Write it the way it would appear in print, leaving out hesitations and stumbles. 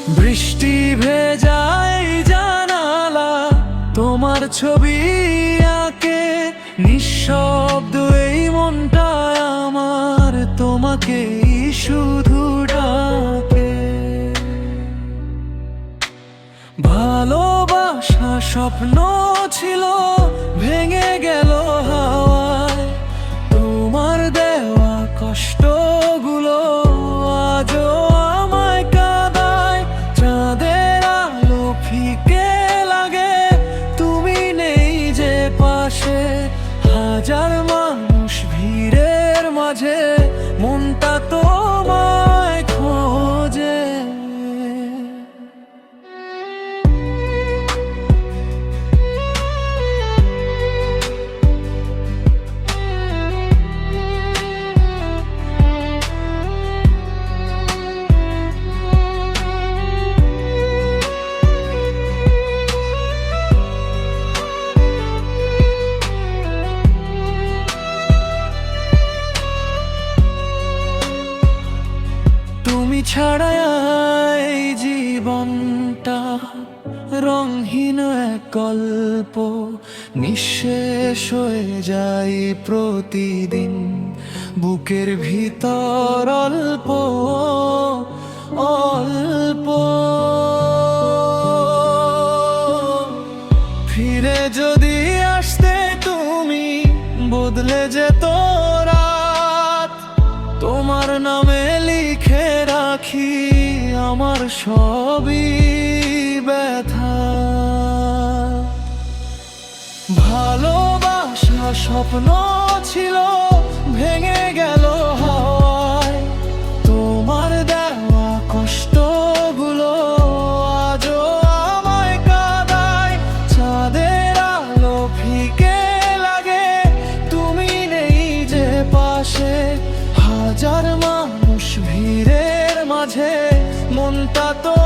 বৃষ্টি ভেজায় জানালা, তোমার ছবি আঁকে নিঃশব্দ এই মনটা আমার, তোমাকেই শুধু ডাকে। ভালোবাসা স্বপ্ন ছিল, ভেঙে গেল হাওয়ায়। তোমার দেওয়া কষ্টগুলো আজও আমায় কাঁদায়। চাঁদের আলো ফিকে লাগে, তুমি নেই যে পাশে। হাজার মানুষ ভিড়ের মাঝে মনটা তোমায় খোঁজে। তুমি ছাড়া এই জীবনটা রংহীন এক গল্প, নিঃশেষ হয়ে যায় প্রতিদিন। বুকের ভিতর অল্প অল্প ফিরে যদি আসতে তুমি, বদলে যেত রাত। তোমার নামে লিখে রাখি আমার সবই ব্যথা। ভালোবাসা স্বপ্ন ছিল, ভেঙে গেল হাওয়ায়। তোমার দেওয়া কষ্টগুলো আজও আমায় কাঁদায়। চাঁদের আলো ফিকে লাগে, তুমি নেই যে পাশে। হাজার মানুষ ভিড়ের মাঝে মনটা তো